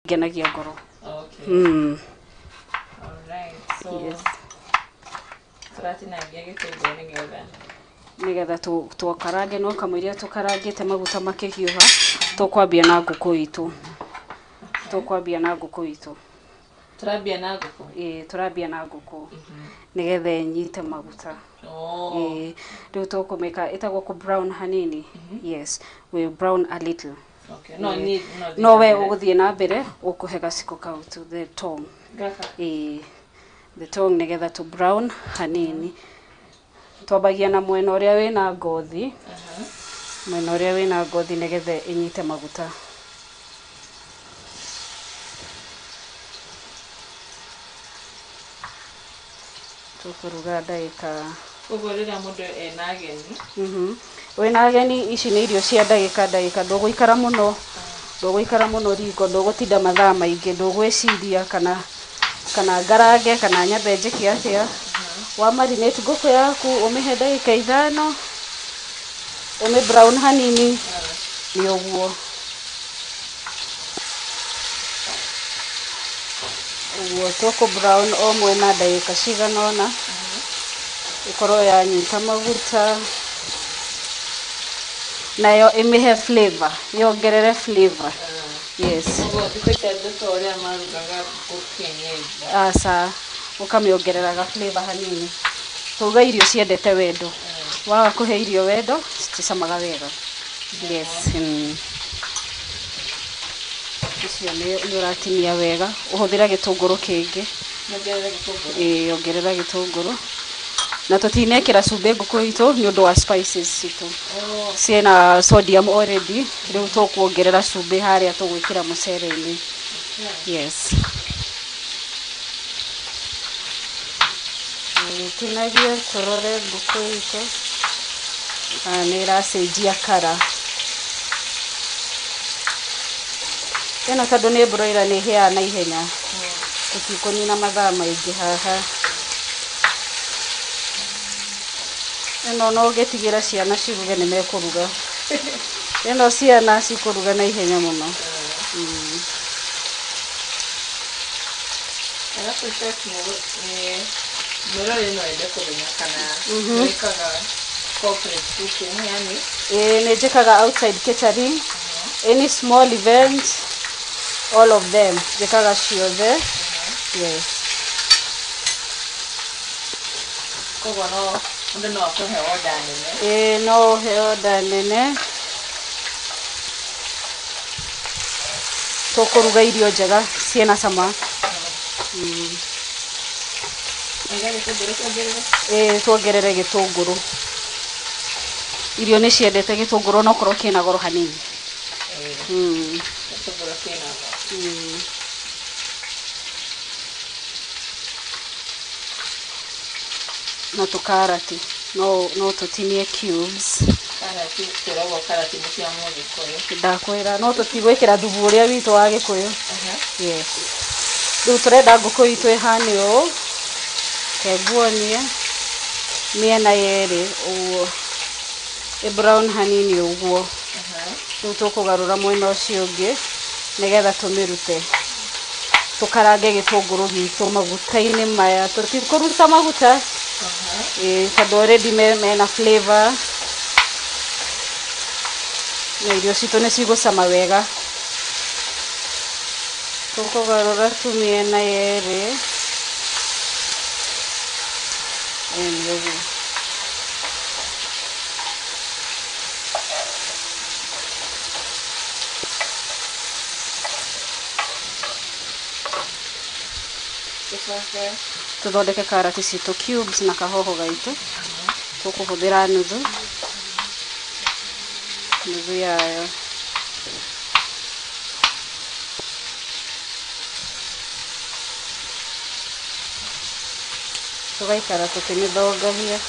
Genagia ngoro. Okay. All right. So yes. Turatinangia gitunguru nigetha tukarange no kamwiria tukarangite maguta makihiuha tukwambia na nguku itu. Tukwambia na nguku itu. Turambia na nguku. Turambia na nguku. Nigetha nyite maguta. Riu tukumeka itagwo ku brown hanini. Yes, we brown a little. Okay. No we uguthie na mbere ukuhe gaciko kau to the tongue. The tongue nigetha to brown hanini. Twabagia na mwena uria wina ngothi. Mwena uria wina ngothi nigetha inyite maguta. Tukuruga ndagika. Uguo riria mundu ena ageni. Wina ageni ici ni irio cia ndagika nduguikara muno. Nduguikara muno riko ndugutinda mathaa maingi ndugwiciria kana ngarange kana nyambe njike atia. Wa marinate nguku yaku umihe ndagika 5 ume brown hanini ni uguo. Uguo tuku brown o mwena ndagika cigana ona ikorwo yanyita maguta nayo imihe flavor yongerere flavor. Yes. Asa ukamiongereraga flavor hanini. Tuga irio ciendete wendo. Waga kuhe irio wendo citicamaga wega. Yes. Icio ni uratinia wega uhuthira gitunguru kingi. Ongerera gitunguru. Na tutinekira cumbi nguku itu ni undu wa spices itu. Ciena sodium already. Riu tukuongerera cumbi haria tugwikira mucere-ini. Yes. Tinagia turore nguku itu. Ni iracenjia kara. Ena tondu ni broiler ni hia na ihenya. Tutikũnina mathaa maingi haha. Eno no getigira ciana ciruge ni mekuruga. Eno ciana cikuruga na ihenya muno. Alafu chef ni mwerore no ende kumenya kana wikaga corporate cooking yani. Ni njikaga outside catering. Any small event, all of them njikaga ciothe. Yes. Koguo no mundu no akuhe order nene. No he order nene. Tukuruga irio njega ciena cama. Tuongerere gitunguru. Irio ni ciendete gitunguru no korwo kina goro hanini. Gitunguru kina goro. Na tukarati no tutinie cubes. Karati ni cia Mũgĩkũyũ. Ndakwira no tutigwikira thubu uria witu wa Gĩkũyũ. Yes. Riu turenda nguku itu ihane ũũ. Keguonie miena yeri uguo. Brown hanini uguo. Riu tukugarura mwena ucio ungi nigetha tumirute. Tukarange gitunguru gitu maguta-ini maya. Tutikuruta maguta. Tondu already mena flavor. Na irio citu ni cigucama wega. Tukugarura tu miena yeri. Tuthondeke karati citu cubes na kahoho gaitu. Tukuhuthira nuthu yayo. Tugaikara tukimithongahia.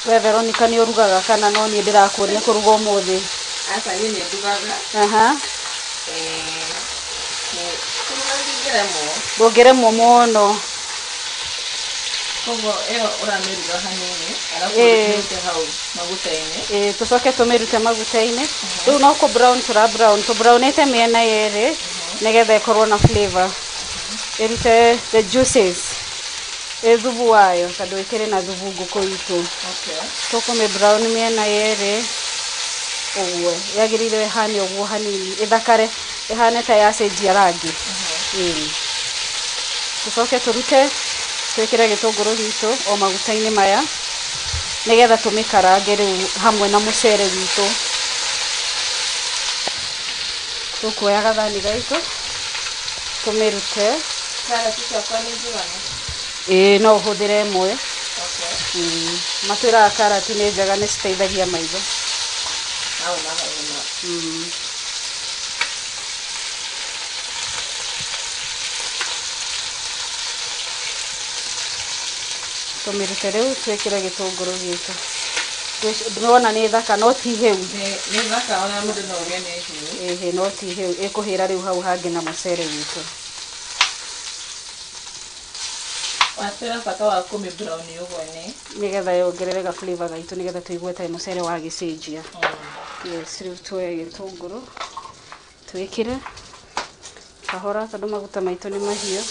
We Veronica ni urugaga kana no ni ndirakuonia kuruga umuthi? Asa ni ndugaga. Ndũngĩremwo mũno. Kogo urameruga hanini alafu urute hau maguta-ini tucoke tumirute maguta-ini riu no ku brown tu brownete miena yeri nigetha ikorwo na flavor irute the juices thubu wayo tondu ikiri na thubu nguku itu tukumi brown miena yeri uguo yagirire hani uguo hanini ithakare ihane ta yacenjia rangi tucoke turute twikire gitunguru gitu o maguta-ini maya nigetha tumikarange riu hamwe na mucere witu tukuoya gathani gaitu tumirute karati ciakwa ni njiganu no uhuthire imwe matwiraga karati ni njega ni citeithagia maitho tumirute riu twikire gitunguru gitu ndona ni thaka no ti hiu ni thaka ona mundu no gene hiu no ti hiu ikuhira riu hau hangi na mucere witu watera bata wa kumi brown uguo nigetha yongerere ga flavor gaitu nigetha tuigue ta mucere wa gicenjia riu tuoye gitunguru twikire kahora tondu maguta maitu ni mahiu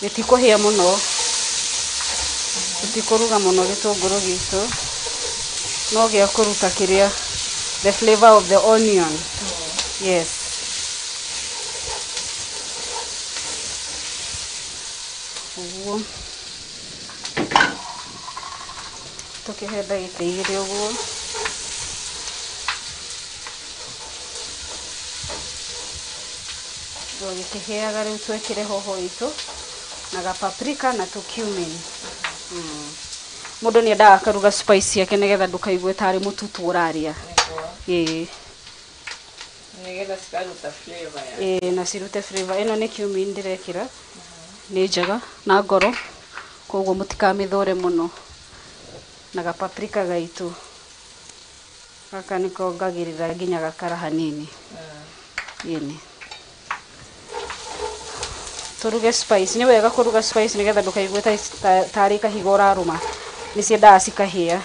gitikuhia muno gitikuruga muno gitunguru gitu no gia kuruta kiria the flavor of the onion yes uguo tukihe ndagika igiri uguo gikiheaga riu twekire hoho itu na ga paprika na tu cumin mundu ni endaga akaruga spice yake nigetha ndukaigue tari mututu uraria nigetha cikaruta flavor na cirute flavor ino ni cumin ndirekira ni njega na ngoro koguo mutikamithore muno na ga paprika gaitu gaka niko ngagirira nginya gakara hanini yeni turuge spice ni wega kuruga spice nigetha ndukaigue tari kahiga uraruma ni ciendaga cikahia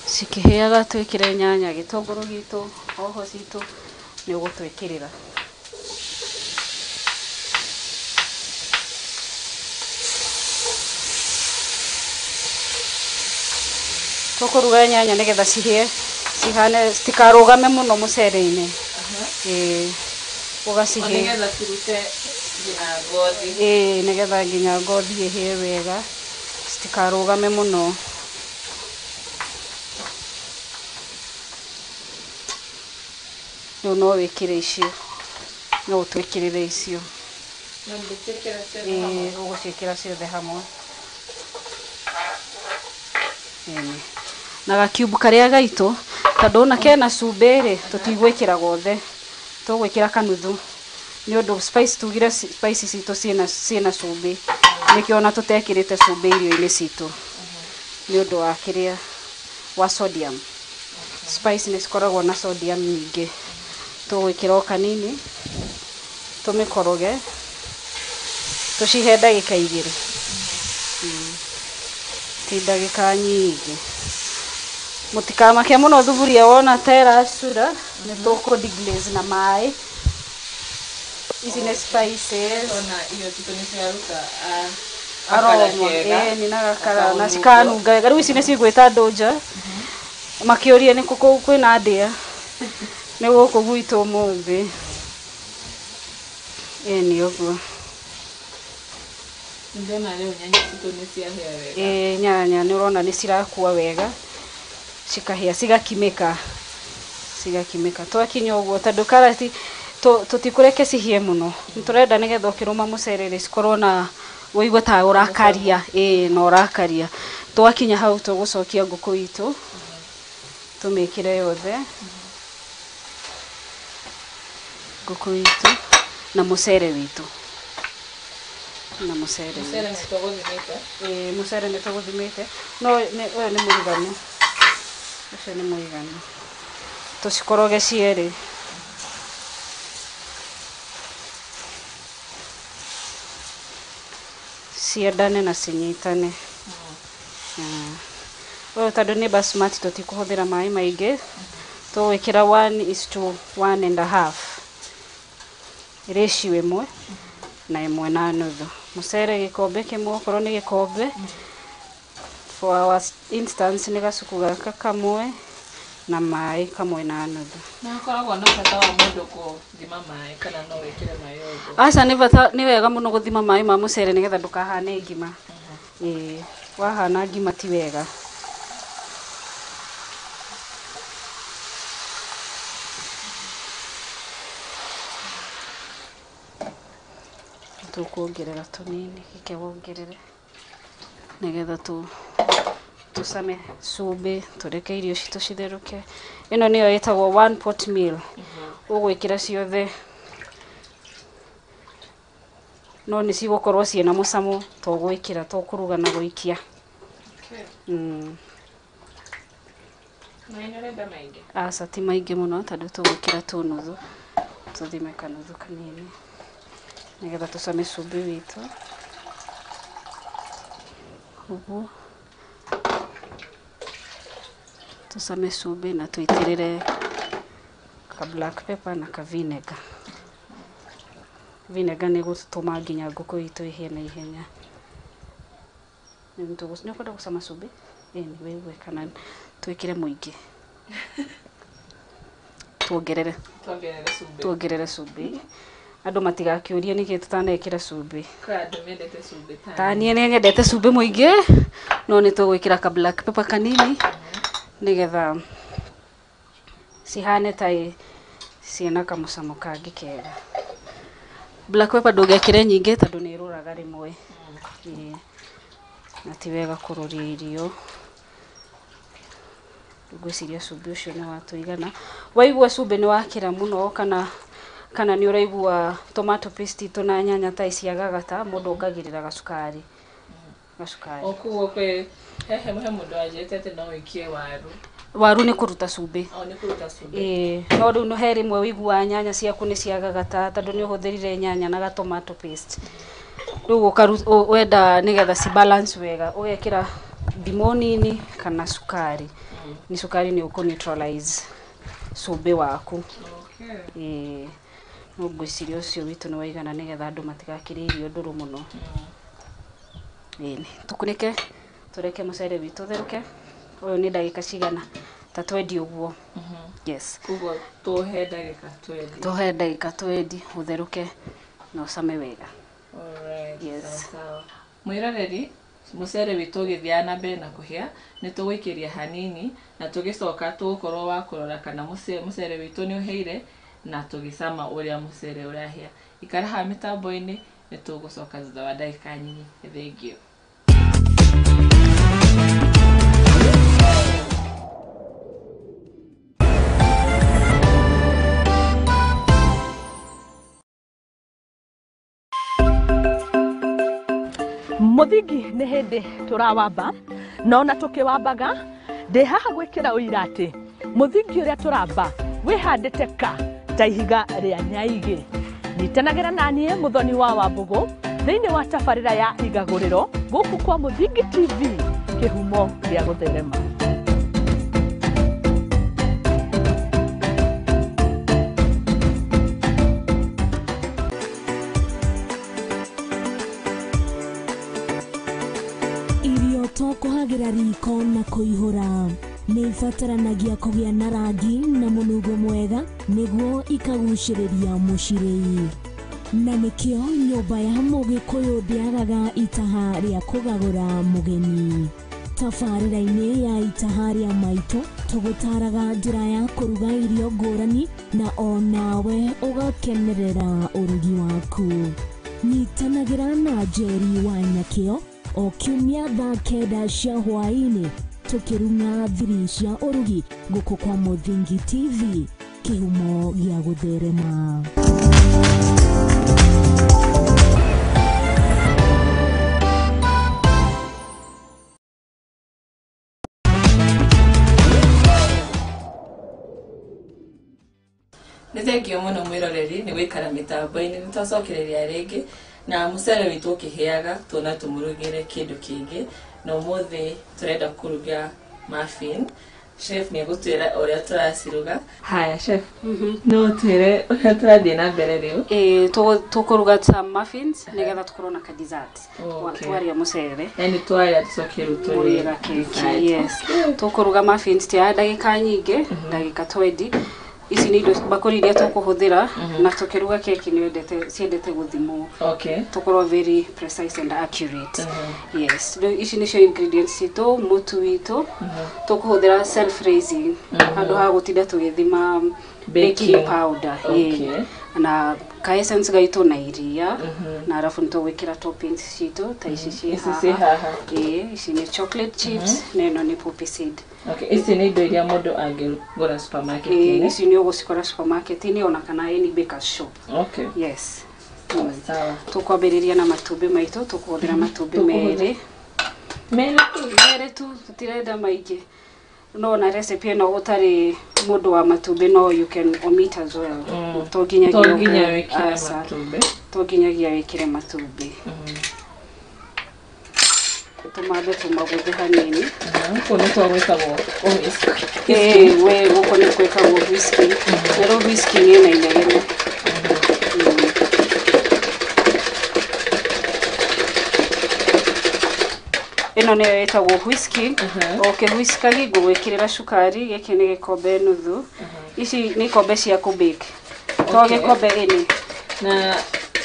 cikihiaga twikire nyanya gitunguru gitu hoho citu ni ugutwikirira tukuruga nyanya nigetha cihie cihane citikarugame muno mucere-ini ugacihe nigetha cirute nginya ngothi nigetha nginya ngothi ihie wega citikarugame muno riu no wikire icio no utwikirire icio uguciikira ciothe hamwe na ga cube karia gaitu tondu ona kena cumbiri tutigwikira gothe tugwikira kanuthu ni undu spice tugire spices citu ciina cumbi nikio ona tutekirite cumbi irio-ini citu ni undu wa kiria wa sodium spice ni cikoragwo na sodium nyingi tugwikira kanini tumikoroge tucihe ndagika 2 ti ndagika nyingi mutikamake muno thuburia wona tera sura ni tuku deglaze na mai ici ni spices ona iyo titu ni ciaruta aroma ni nagakara na cikanunga riu ici ni cigwita ndoja makiuria ni kuku kwina ndia ni guku gwitu muthi ni uguo ndona leo nyanya titu ni ciahia wega nyanya ni urona ni cirakua wega cikahia cigakimika twakinya uguo tondu karati tutikureke cihie muno niturenda nigetha ukiruma mucerere cikorwo na uigua ta urakaria no urakaria twakinya hau tugucokia nguku itu tumikire yothe nguku itu na mucere witu mucere ni tuguthimite no uyu ni muruganu ucio ni muiganu tucikoroge cieri ciendane na cinyitane. Tondũ nĩ basmati tũtikũhũthĩra maĩ maingĩ, tũgwĩkĩra 1:1.5 ratio ĩmwe na 1.5. Mũcere gĩkombe kĩmwe, okorwo nĩ gĩkombe, for our instance nĩ gacuku gaka kamwe na maĩ 1.5. Na koragwo na bata wa mũndũ gũthima maĩ kana no wĩkĩre maĩ ũguo? Aca nĩ wega mũno gũthima maĩ ma mũcere nĩgetha ndũkahane ngima. Wahana ngima ti wega. Tukuongerera tunini, gĩke wongerere nĩgetha tucame cumbĩ, tũreke irio citũ citherũke. Ĩno nĩyo ĩtagwo 1 pot meal. Ũgwĩkĩra ciothe no nĩ cigũkorwo ciĩna mũcamo to gwĩkĩra, to kũruga na gũikia. Maĩ nĩũrenda maingĩ? Aca ti maingĩ mũno tondũ tũgwĩkĩra tũnuthu, tũthime kanuthu kanini nĩgetha tucame cumbĩ witũ. Ũguo tucame cumbĩ na tuitĩrĩre ka black pepper na ka vinegar. Vinegar nĩ gũtũma nginya ngũkũ itũ ihĩe na ihenya. Nĩ ũkwenda gũcama cumbĩ? Nĩ wĩgue kana twĩkĩre mũingĩ? Tuongerere cumbĩ. Andũ matigakĩũrie nĩkĩ tũtanekĩra cumbĩ. Ta niĩ nĩ nyendete cumbĩ mũingĩ, no nĩ tũgwĩkĩra ka black pepper kanini nĩgetha cihane ta ciĩna kamũcamo kangĩ kega. Black pepper ndũgekĩre nyingĩ tondũ nĩ ĩrũraga rĩmwe. Na ti wega kũrũria irio. Ngwĩciria cumbĩ ũcio nĩ watũigana. Waigua cumbĩ nĩ wakĩra mũno kana nĩ ũraigua tomato paste itũ na nyanya ta iciagagata, mũndũ ongagĩrĩra gacukari. Okuo he mũndũ anjĩte atĩ no wĩkie waru. Waru nĩ kũruta cumbĩ. Nĩ kũruta cumbĩ. No rĩu no he rĩmwe wĩigua nyanya ciaku nĩ ciagagata tondũ nĩ ũhũthĩrire nyanya na tomato paste. Rĩu wenda nĩgetha ci balance wega, ũgekĩra ndimũ nini kana cukari. Ni cukari nĩ ũkũ neutralize cumbĩ waku. No ngwĩciria ũcio witũ nĩ waigana nĩgetha andũ matigakĩrĩe irio ndũrũ mũno. Tũkunĩke tũreke mũcere witũ ũtherũke. Ũyũ nĩ ndagĩka cigana ta 20 ũguo. Yes. Ũguo tuhe ndagĩka 20. Tuhe ndagĩka 20 ũtherũke na ũcame wega. Alright. Yes. Mwĩroreri, mũcere witũ ũgĩthiaga na mbere na kũhĩa, nĩ tũgũikĩria hanini na tũgĩcoka tũgũkorwo wa kũrora kana mũcere witũ nĩ ũhĩire na tũgĩcama ũrĩa mũcere ũrahĩa. Ikara haha mĩtambo-inĩ nĩ tũgũcoka thutha wa ndagĩka nyinyi. Thengio. Muthingi nĩ hĩndĩ tũrawamba, no na tũkĩwambaga ndĩ haha gwĩkĩra ũira atĩ muthingi ũrĩa tũramba wĩhandĩte ta ihiga rĩa nyaigĩ. Nyitanagĩra naniĩ Mũthoni wa Wambũgũ thĩinĩ wa tabarĩra ya igagũrĩro gũkũ kwa Muthingi TV, kĩhumo gĩa gũtherema. Kũhagĩra riko na kũihũra nĩ ibataranagia kũgĩa na rangi na mũnugo mwega nĩguo ikagucĩrĩria mũcirĩi. Na nĩkĩo nyũmba ya Mũgĩkũyũ ndĩagaga itaha rĩa kũgagũra mũgeni. Tabarĩra-inĩ ya Itaha Ria Maitu tũgũtaraga njĩra ya kũruga irio ngũrani na onawe ũgakenerera ũrugi waku. Nyitanagĩra na Njeri wa Nyakio o kiumia thaa 9 cia hwaĩ-inĩ tũkĩruga thiri cia ũrugi gũkũ kwa Muthingi TV, kĩhumo gĩa gũtherema. Nĩ thengio mũno mwĩroreri nĩ gũikara mĩtambo-inĩ, nĩ tũcokereria rĩngĩ na mucere witu ukiheaga tuna tumurugire kindu kingi no mothe turenda kuruga muffin. Chef ni gutwira uria turaciruga. Haya chef. No twire uria turathie na mbere riu. Tukuruga some muffins nigetha tukorwo na ka dessert. Twaria mucere. Yani twaria tucokeru turira keki. Yes. Tukuruga muffins tia ndagika nyingi, ndagika 20. Ici ni indo bakuri iria tukuhuthira na tukiruga keki ni ciendete guthimwo. Tukorwo very precise and accurate. Yes. Ici ni cio ingredients citu, mutu witu. Tukuhuthira self raising. Andu ha gutinda tugithima baking powder. Na ka essence gaitu na iria na arafu nitugwikira toppings citu ta ici ci haha. Ici ni chocolate chips, neno ni poppy seed. Ici ni indo iria mundu angigura supermarket. Ici ni ugucikora supermarket ni ona kana any baker's shop. Yes. Sawa. Tukwambiriria na matumbi maitu, tukuhuthira matumbi mere tu tutirenda maingi. No na recipe no utari mundu wa matumbi no you can omit as well. Toginyagia wikire matumbi. Toginyagia wikire matumbi. Tumabe tumaguthe hanini. Kuno twawekagwo whisk. We guko ni kwekagwo whisky. Ero whisky ni na inegene. Ino ni yetagwo whisky. Whiskagi ngwikirira cukari giki ni gikombe nuthu. Ici ni kombe cia kubake. To gikombe ini. Na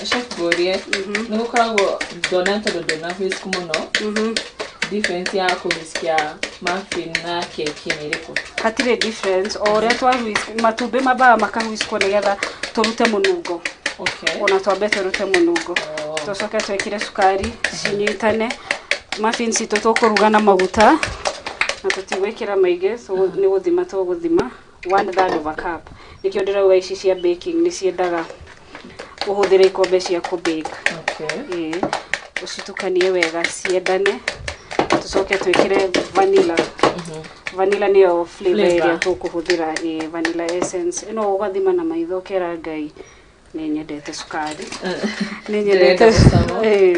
chef Borie, ni gukoragwo dona whisk muno. Difference ya whisk ya muffin na keki ni iriku? Hatire difference. Oria twa whisk matumbi mabaa makahuiskwo nigetha turute munungo. Ona twambe turute munungo. Tucoke twekire cukari cinyitane. Muffins ito tukuruga na maguta na tutigwikira maingi so ni guthima tuguthima 1/3 of a cup. Nikio ndirauga ici cia baking ni ciendaga uhuthire ikombe cia kubake. Ucitukanie wega ciendane. Tucoke twikire vanilla. Vanilla niyo flavor iria tukuhuthira vanilla essence. Ino ugathima na maitho kera ngai ni nyendete cukari. Ni nyendete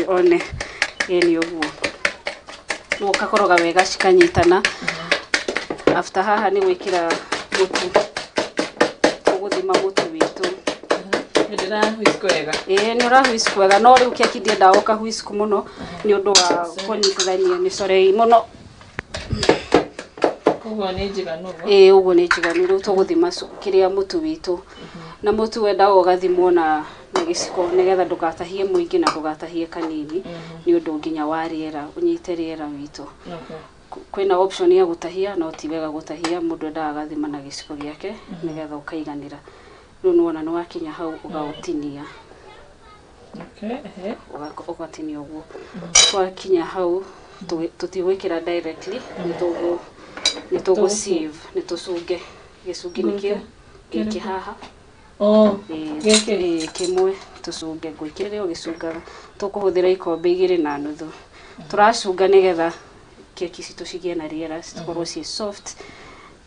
one ni uguo. No kakoroga wega cikanyitana. After haha ni gwikira mutu. Tuguthima mutu witu. Ndira whisk wega. Ni ura whisk wega no riu keki ndienda oka whisk muno ni undu wa kunyitithania ni sorei muno. Uguo ni njiganu. Uguo ni njiganu riu tuguthima kiria mutu witu. Na mutu wenda ugathimwo na giciko nigetha ndukatahie muingi na ndukatahie kanini ni undu nginya wa riera unyite riera witu. Kwina option ya gutahia no ti wega gutahia mundu ndagathima na giciko giake nigetha ukaiganira. Riu nuona no wakinya hau ugautinia. Ugatinia uguo. Twakinya hau tutigwikira directly ni tugu sieve ni tucunge gicungi nikio giki haha. Kimwe tucunge gwikirire ugicungaga tukuhuthira ikombe 2.5. Turacunga nigetha keki citu cigie na riera citukorwo ci soft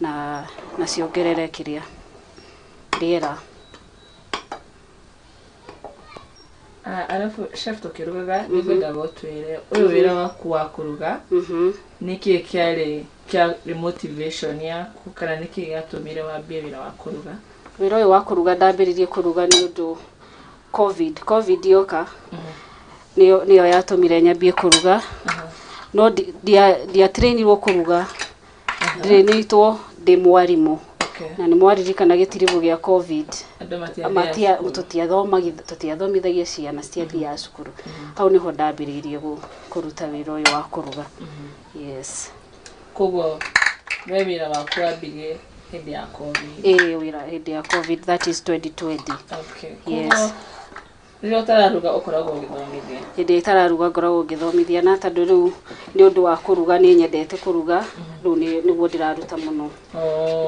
na ciongerere kiria riera. Alafu chef tukirugaga nigwenda gutwire uyu wira waku wa kuruga niki kiari kia motivation yaku kana niki gatumire wambie wira wa kuruga? Wira uyu wa kuruga ndambiririe kuruga ni undu covid yoka niyo yatumire nyambie kuruga. No dia trainirwo kuruga trainitwo ndi mwarimu na ni mwaririkana gitiribu gia covid matia tutiathomithagia ciana ciathia cukuru. Hau niho ndambiririe kuruta wira uyu wa kuruga. Yes. Koguo wira waku wambirie hindi ya covid? Wira hindi ya covid, that is 2020. Yes. Riu tararuga ukoragwo githomithia? Hindi tararuga ngoragwo ngithomithia na tondu riu ni undu wa kuruga ni nyendete kuruga riu niguo ndiraruta muno.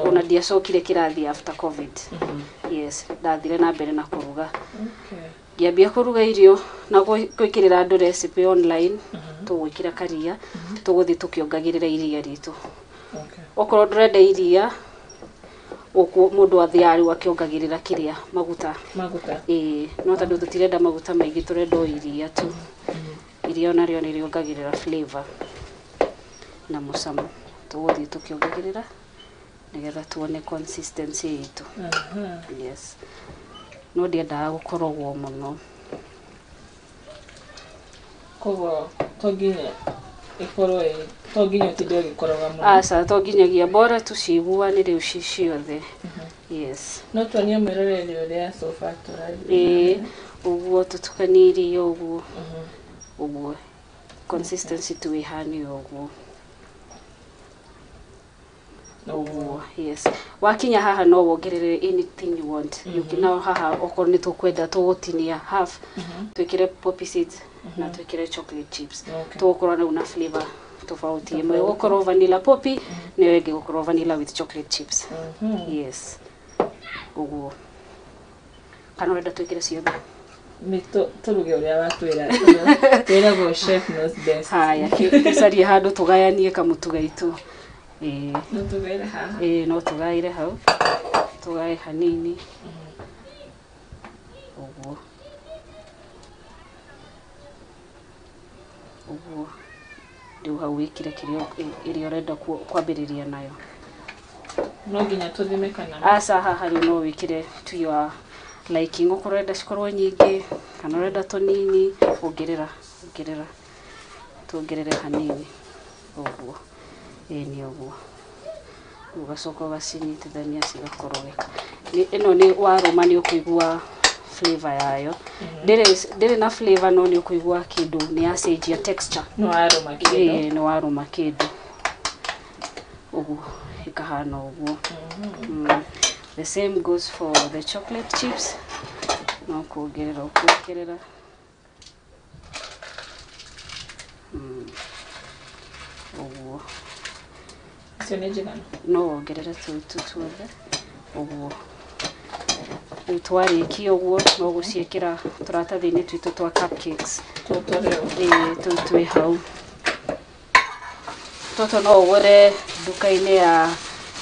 Ona ndiacokire kirathi after covid. Yes, ndathire na mbere na kuruga. Ngiambia kuruga irio na gwikirira andu recipe online. Tugwikira karia tuguthi tukiongagirira iria ritu. Okorwo ndurenda iria mundu athiari wakiongagirira kiria maguta no tondu tutirenda maguta maingi turenda iria tu iria nario ni riongagirira flavor na mucamo tuguthii tukiongagirira nigetha tuone consistency itu yes no ndiendaga gukorogwo muno koguo toginya ikorwe toginya tinde gikoroga muno asa toginyagia bora tuciguanire ciothe yes no tuonie mweroreri uria sofa turari uguo tutukanirie uguo uguo consistency tuihani uguo uguo yes wakinya haha no wongerere anything you want you can haha okorwo ni tukwenda tugutinia half twikire poppy seeds na twikire chocolate chips tugukorwo na flavor tofauti imwe gukorwo vanilla poppy ni wenge gukorwo vanilla with chocolate chips yes uguo kana wenda twikire ciothe mito turuge uria watwira twira go chef knows best haya kisaria handu tugayanie kamutu gaitu no tugaire ha no tugaire hau tugae hanini uguo riu hau wikire kirio irio renda kwambiriria nayo no nginya tuthime kana asa haha riu no wikire to your liking ukorenda cikorwo nyingi kana urenda tunini ongerera tuongerere hanini uguo ni uguo ugacoka ugacinyitithania cigakorogeka ino ni waroma ni ukuigua flavor yayo ndire na flavor no ni ukuigua kindu ni acenjia texture no aroma kindu no aroma kindu uguo ikahana uguo the same goes for the chocolate chips no kuongerera uguo no wongerere tuothe uguo twariki uguo no guciikira turatathini twitu twa cupcakes twi hau toto no ugure duka-ini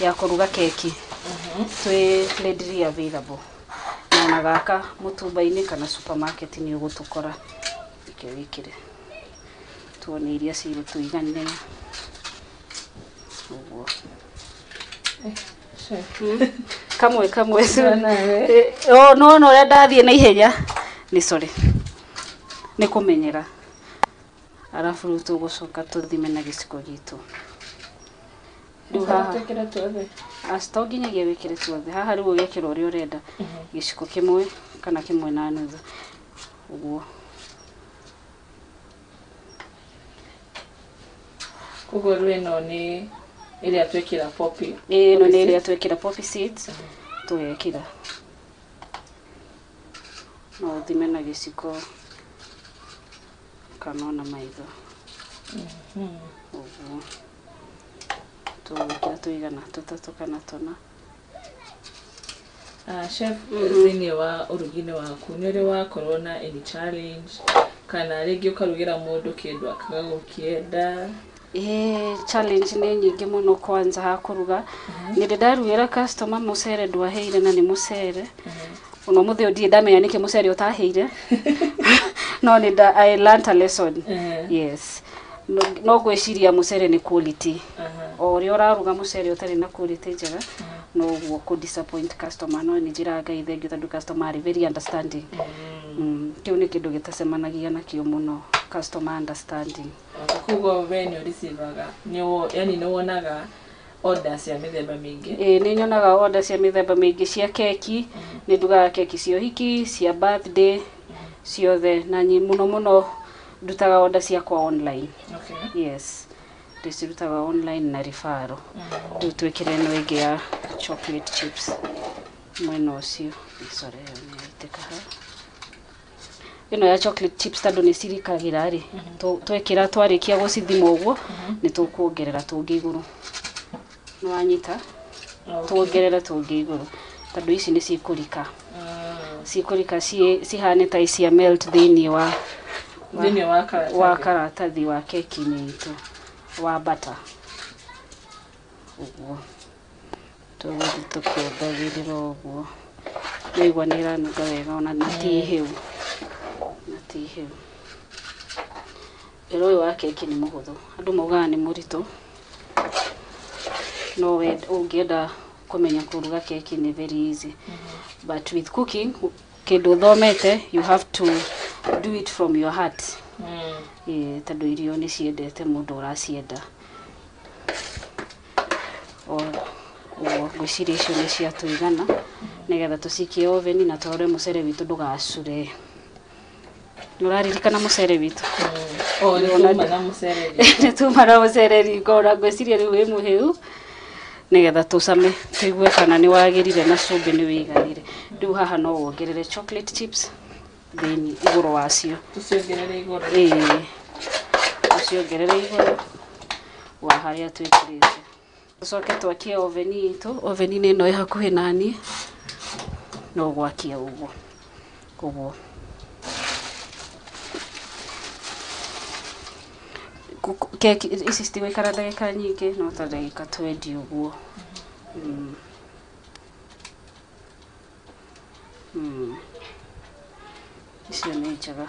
ya kuruga keki twi readily available na gaka mutumba-ini kana supermarket ni ugutukora ikewikire tuone iria ciru tuigane uguo kamwe no ria ndathie na ihenya ni sorry ni kumenyera arafu ru tugucoka tuthime na giciko gitu duha tekera tuothe astoginyagia wikire tuothe haha riu wekira uria urenda giciko kimwe kana kimwe na nuthu uguo kugo rweno ni iria twekira poppy no ni iria twekira poppy seeds tuwekira no thime na giciko kana na maitho uguo tuwekira tuigana tutatu kana tona chef zini wa urugine waku ni uri wakorwo na any challenge kana ringi ukarugira mundu kindu akaga gukienda challenge ni nyingi muno kwanza hakuruga ni ndarugira customer mucere ndwaheire na ni mucere uno muthio ndie ndamenya niki mucere utaheire no ni I learned a lesson yes no gweciria mucere ni quality o ri uraruga mucere utari na quality njega no guo ku disappoint customer no ni njira ngai thengi tondu customer are very understanding kiu ni kindu gitacemanagia na kio muno customer understanding kugo when you receive yani no wonaga orders ya mithemba mingi ni nyonaga orders ya mithemba mingi cia keki ni ndugaga keki cio hiki cia birthday ciothe na muno ndutaga orders ciakwa online yes ndicirutaga online na referral riu twikire no ingi ya chocolate chips mwena ucio sorry ni iteka ino ya chocolate chips tando ni cirikagira ri twekira twarikia gucithima uguo ni tukuongerera tungi iguru no wanyita tuongerera tungi iguru tando ici ni cikurika cikurika cihane ta cia melt thini wa karatathi wa keki ni itu wa butter uguo Tũgũthiĩ tũkĩongagĩrĩra ũguo. Nĩigua nĩ ĩranunga wega ona ti hĩu. Na ti hĩu. Wĩra ũyũ wa keki nĩ mũhũthũ. Andũ maugaga nĩ mũritũ. No ũngĩenda kũmenya kũruga keki nĩ very easy. But with cooking, kĩndũ thomete, you have to do it from your heart. Tondũ irio nĩ ciendete mũndũ ũracienda. Ngwĩciria icio nĩ ciatũigana nĩgetha tũcikie oven na tũrore mũcere witũ ndũgacure. Nĩ ũraririkana mũcere witũ? Nĩ tuma na mũcere riko na ngwĩciria rĩu wĩ mũhĩu nĩgetha tũcame tũigue kana nĩ wagĩrire na cumbĩ nĩ wĩiganire. Rĩu haha no wongerere chocolate chips thĩinĩ igũrũ wacio. Tuciongerere igũrũ. Tuciongerere igũrũ wa harĩa twĩkĩrĩte. Tũcoke twakie oven itũ. Oven ĩno ĩ hakuhĩ nani no gwakia ũguo. Ũguo. Keki ici citigũikara ndagĩka nyingĩ no ta ndagĩka 20 ũguo. Icio nĩ njega.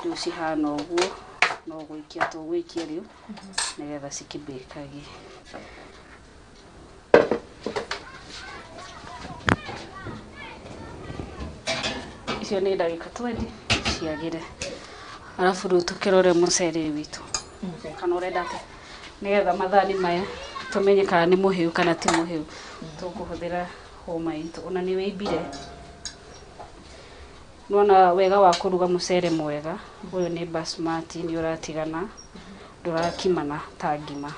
Rĩu cihana ũguo no gũikia tũgũikia rĩu nĩgetha cikĩbĩkagie. Icio nĩ ndagĩka 20 ciagĩre. Alafu rĩu tũkĩrore mũcere witũ. Kana ũrenda atĩa nĩgetha mathani maya tũmenye kana nĩ mũhĩu kana ti mũhĩu. Tũkũhũthĩra hũma itũ ona nĩ wĩimbire. Nona wega wa kũruga mũcere mwega. Ũyũ nĩ basmati nĩ ũratigana. Ndũrakimana ta ngima.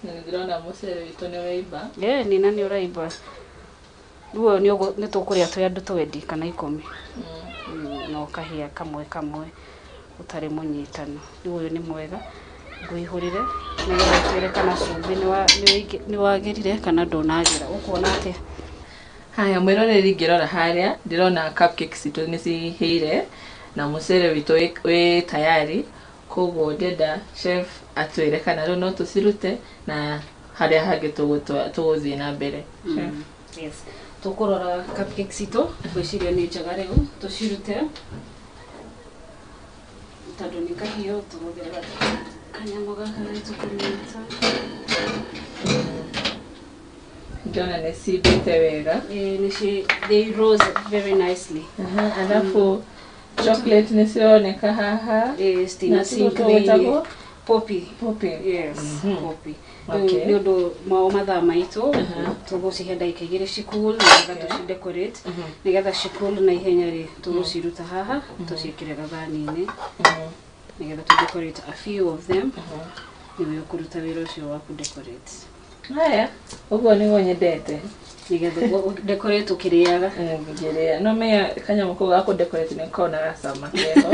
Nĩ ndĩrona mũcere witũ nĩ wĩimba. Nina nĩ ũraimba. Rĩu nĩ tũkũrĩa twĩ andũ 20 kana 10. No kahĩa kamwe kamwe ũtarĩ mũnyitanu. Rĩu ũyũ nĩ mwega. Ngũihũrĩre nĩgetha twĩre kana cumbĩ nĩ wagĩrire kana ndũnagĩra. Ũkuona atĩa? Haya mwĩroreri ngĩrora harĩa ndĩrona cupcakes citũ nĩ cihĩire na mũcere witũ wĩ tayari. Koguo ndenda chef atwĩre kana rĩu no tũcirute na harĩa hangĩ tũgũthiĩ na mbere. Yes. Tũkũrora cupcakes citũ. Ngwĩciria nĩ njega rĩu tũcirute. Tondũ nĩ kahiũ tũhũthĩra kanyamũ gaka gaitũ kũnyita. Ndĩrona nĩ cimbĩte wega. They rose very nicely. Alafu chocolate nĩ cironeka haha. Poppy. Yes. Poppy. Nĩ ũndũ mao mathaa maitũ tũgũcihe ndagĩka 2 cikul nĩgetha tũcidecorate nĩgetha cikul na ihenya rĩ tũgũciruta haha tũciĩkĩre gathani-inĩ nĩgetha tũdecorate a few of them. Nĩwe ũkũruta wĩra ũcio wa kũdecorate. Haya, ũguo nĩguo nyendete. Nĩgetha decorate ũkĩrĩaga. Ngĩrĩa. No menya kanyamũ kau ga kũdecorate nĩ kona gacama kego.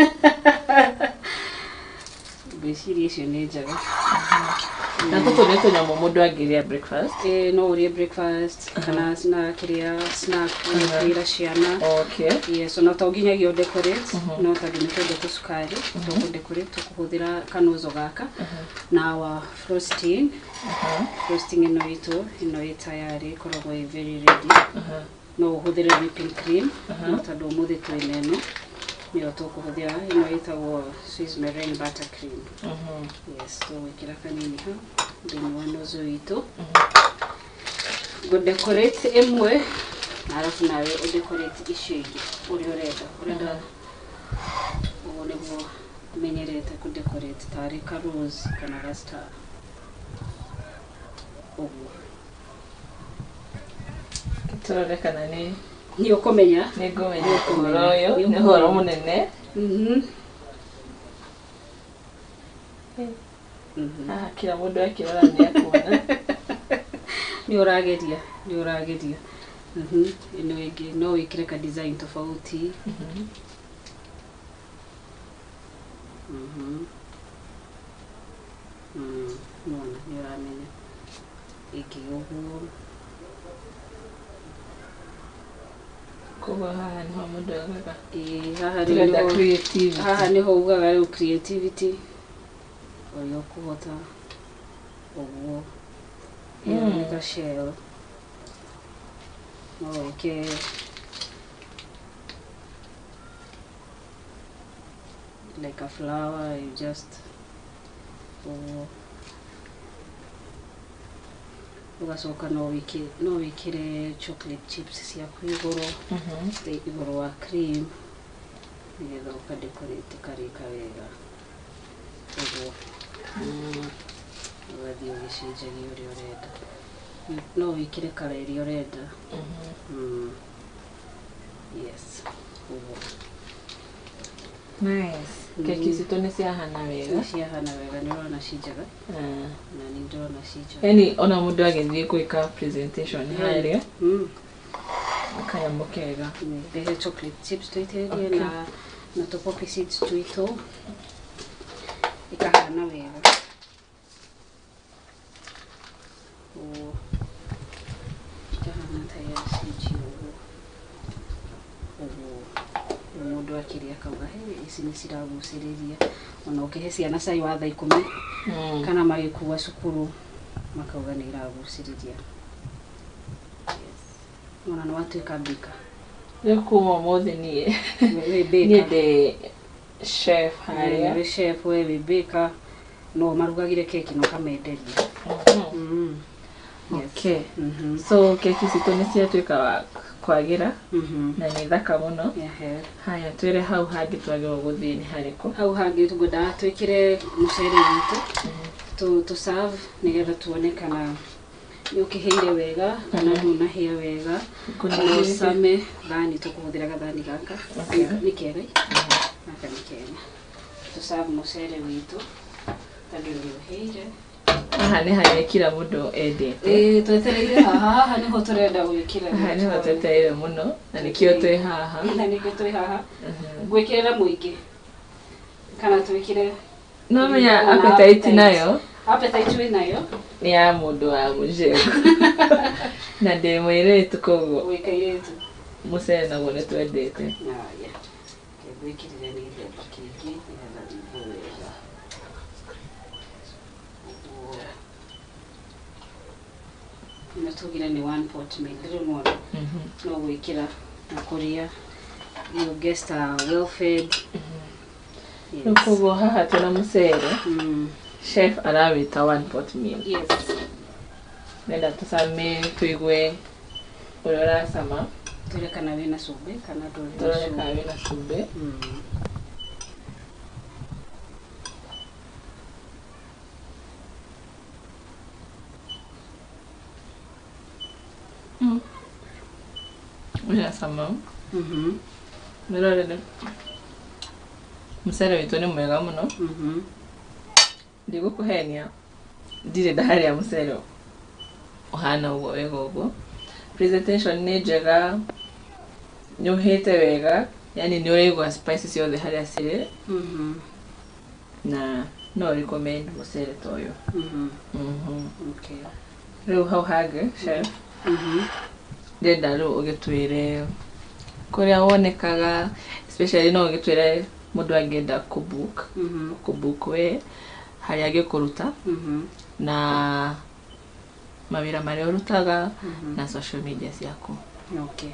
Ngwĩciria icio nĩ njega. Na tũtũ nĩ tũnyamũ mũndũ angĩrĩa breakfast. No ũrĩe breakfast kana snack ũrĩra ciana. Yes, ona to nginyagia decorate no tondũ nĩ twende tũcukari tũkũdecorate tũkũhũthĩra kanozo gaka na wa frosting. Frosting ĩno itũ ĩno ĩ tayari ĩkoragwo ĩ very ready. No ũhũthĩre whipping cream no tondũ ũmũthĩ twĩna ĩno nĩyo tũkũhũthĩra ĩno ĩtagwo Swiss meringue butter cream. Yes, tũgwĩkĩra kanini ha thĩinĩ wa nozo itũ. Ngũdecorate ĩmwe alafu nawe ũdecorate icio ingĩ ũrĩa ũrenda. Ũguo nĩguo menyerete kũdecorate tarĩ ka rose kana ga star. Ũguo. Tũrore kana nĩ ũkũmenya. Nĩ ngũmenya ũhoro ũyũ nĩ ũhoro mũnene. Kila mũndũ akĩrora nĩ akuona. Nĩ ũrageria. Ĩno ĩngĩ no wĩkĩre ka design tofauti. Nĩ ũramenya. Ĩngĩ ũguo. Koguo haha nĩho mũndũ augaga. Haha nĩho ugaga rĩu creativity. Ũrĩa ũkũhota ũguo. Ĩyo nĩ ga shell. no wike like a flower, you just ugacoka no wikire chocolate chips ciaku iguru iguru wa cream nigetha ukadecorate karika wega uguo ugathii ugicenjagia uria urenda no wikire kara iria urenda yes uguo. Nice. Keki cito ni ciahana wega. Ciahana wega ni rona cinjaga. Na ni ndona cinjaga. Yani ona mundu agithii gwika presentation haria. Kaya mukega. Ndehe chocolate chips tuiterie na poppy seeds tuito. Ikahana wega. Ikahana tayari cinjio. Mundu akiria kauga he ici ni ciraguciriria ona ukihe ciana cai wa thaa 10 kana magikuwa cukuru makauga ni iraguciriria. Ona no atuika bika kuma mothe nie nie de chef haria we chef we bika no marugagire keki no kamenderia. Okay. So keki cito ni ciatuika wa kwagira na ni thaka muno. Haya twire hau hangi twagirwo guthii ni hariko. Hau hangi tugunda twikire mucere witu to serve nigetha tuone kana yukiheire wega kana ndunahia wega no same thani tukuhuthira gathani gaka ni kega naka ni kega to serve mucere witu tagiro yuheire. Aha ni haria kila mundu endete. Twetereire haha niho turenda gwikira. Aha niho twetereire muno na nikio twi haha. Na nikio twi haha. Gwikirira muingi. Kana twikire no menya appetite nayo. Appetite we nayo. Ni ya mundu wa mujego. Na de mwiretu koguo. Wikairetu. Mucere naguo ni twendete. Ya. Gwikirira ni keki na wega. Natugire ni 1 pot meal rimo no gwikira na kuria your guests are well fed. Nukugo haha tuna mucere chef arawita 1 pot meal. Yes. Nenda tusame tuigwe urora sama tule kana wina sube kana tule kana wina sube. Wina sama mirorere mucere witu ni mwega muno. Ndigukuhenia ndire ndaharia mucere uhana uguo wega uguo. Presentation ni njega nyuhite wega yani ni urigwa spices ciothe haria ciri na no recommend mucere toyo. Okay. Riu hau hangi chef ndenda riu ugitwire kuria wonekaga especially no ugitwire mundu angenda kubook we haria agikuruta na mawira maria urutaga na social media ciaku. Okay.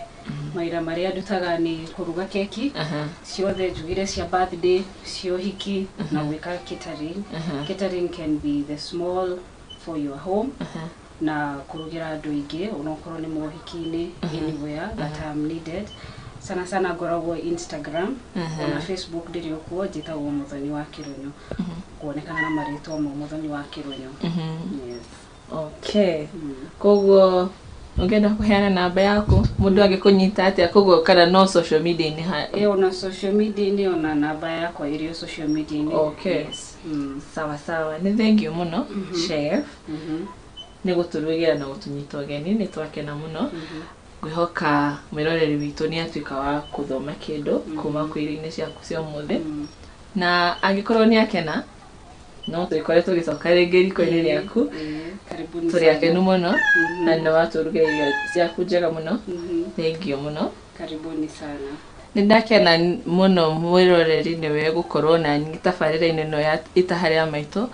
Mawira maria ndutaga ni kuruga keki ciothe njugire cia birthday cio hiki na gwika catering. Catering can be the small for your home na kurugira andu ingi onokorwo ni mohiki-ini anywhere that I'm needed. Sana ngoragwo Instagram na Facebook ndirio kuo njitagwo Muthoni wa Kirunyu kuonekana na maritwa mo Muthoni wa Kirunyu. Yes. Okay. Koguo ungenda kuheana namba yaku mundu agikunyita atia koguo kana no social media ni ona social media ni ona namba yako irio social media ni. Okay. Yes. Sawa ni thank you muno chef. Ni guturugira na gutunyita ogeni ni twakena muno. Gwihoka mwiroreri witu ni atuika wa kuthoma kindu kuma kwiri-ini ciaku cia muthe na angikorwo ni akena no twikore tugicoka ringi riko-ini riaku karibuni turi akenu muno na no waturugira irio ciaku njega muno. Thank you muno, karibuni sana. Nindakena muno mwiroreri niwe gukorwo na ni tabarira-ini no ya Itaha Ria Maitu.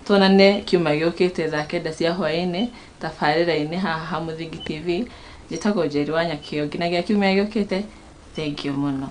Tuonane kiuma giukite thaa 9 cia hwaini tabarira-ini haha Muthingi TV njĩtagwo Njeri wa Nyakio nginagia kiumia gĩũkĩte. Thengiũ mũno.